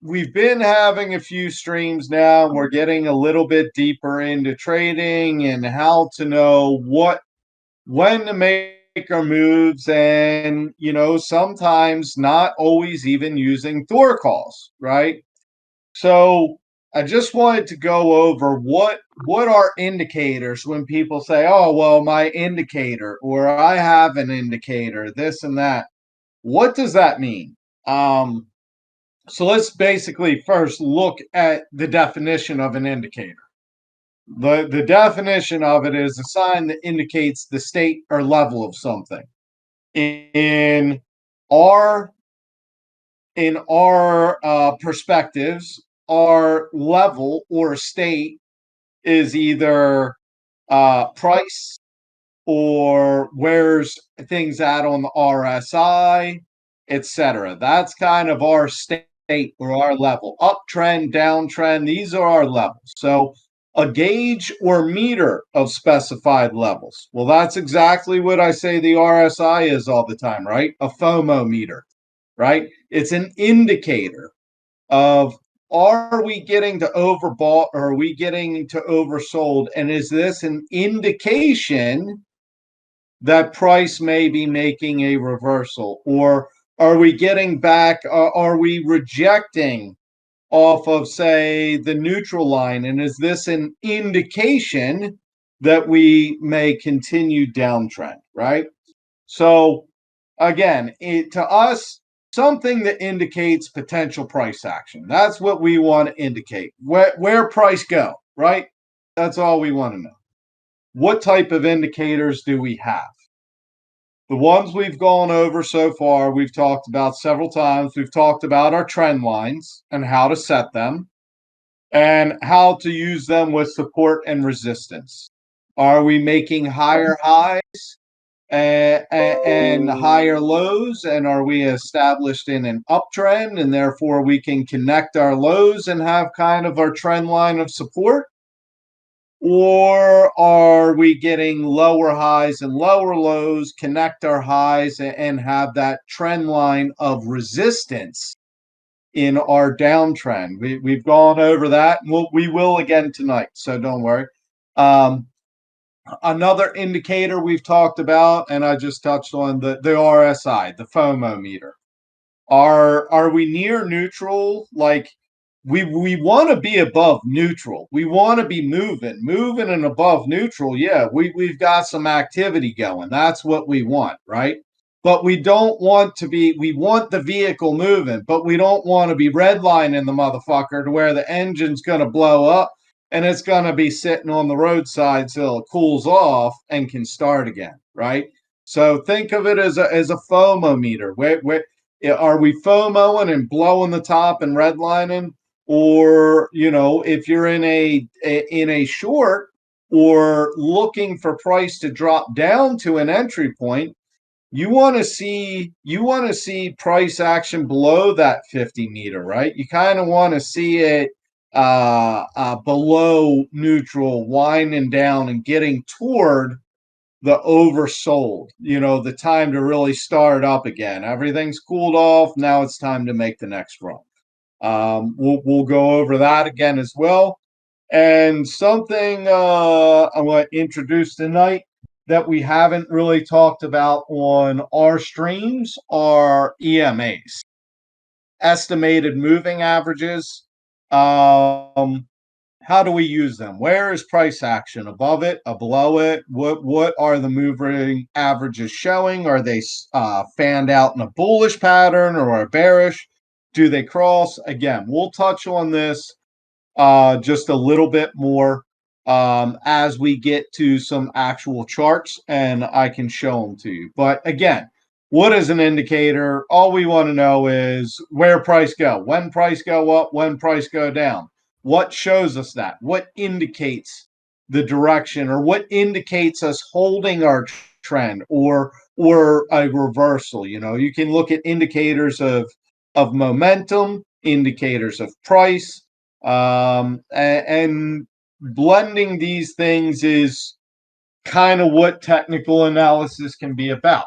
we've been having a few streams now, and we're getting a little bit deeper into trading and how to know when to make our moves, and sometimes not always even using Thor calls, right? So I just wanted to go over what are indicators when people say, "Oh, well, my indicator," or "I have an indicator," this and that. What does that mean? Um, so let's basically first look at the definition of an indicator. The definition of it is a sign that indicates the state or level of something. In our perspectives, our level or state is either price or where's things at on the RSI, etc. That's kind of our state or our level. Uptrend, downtrend, these are our levels. So a gauge or meter of specified levels. Well, that's exactly what I say the RSI is all the time, right? A FOMO meter, right? It's an indicator of, are we getting to overbought or are we getting to oversold? And is this an indication that price may be making a reversal? Or are we getting back? Are we rejecting off of, say, the neutral line? And is this an indication that we may continue downtrend, right? So again, to us, something that indicates potential price action. That's what we want to indicate. Where price go, right? That's all we want to know. What type of indicators do we have? The ones we've gone over so far, we've talked about several times. We've talked about our trend lines and how to set them and how to use them with support and resistance. Are we making higher highs and higher lows, and are we established in an uptrend, and therefore we can connect our lows and have kind of our trend line of support? Or are we getting lower highs and lower lows, connect our highs and have that trend line of resistance in our downtrend? We've gone over that, and we will again tonight, so don't worry. Another indicator we've talked about, and I just touched on the RSI, the FOMO meter. Are we near neutral? Like we want to be above neutral. We want to be moving and above neutral. Yeah, we've got some activity going. That's what we want, right? But we don't want to be, we want the vehicle moving, but we don't want to be redlining the motherfucker to where the engine's going to blow up and it's going to be sitting on the roadside till it cools off and can start again, right? So think of it as a FOMO meter. Where are we FOMOing and blowing the top and redlining? Or, if you're in a short or looking for price to drop down to an entry point, you want to see price action below that 50 meter, right? You kind of want to see it below neutral, winding down and getting toward the oversold, the time to really start up again. Everything's cooled off. Now it's time to make the next run. We'll go over that again as well. And something I want to introduce tonight that we haven't really talked about on our streams are EMAs, estimated moving averages. How do we use them? Where is price action? Above it, below it? What are the moving averages showing? Are they fanned out in a bullish pattern or a bearish? Do they cross? Again, we'll touch on this just a little bit more as we get to some actual charts, and I can show them to you. But again, what is an indicator? All we want to know is where price go, when price go up, when price go down. What shows us that? What indicates the direction, or what indicates us holding our trend or a reversal? You can look at indicators of momentum, indicators of price, and blending these things is kind of what technical analysis can be about.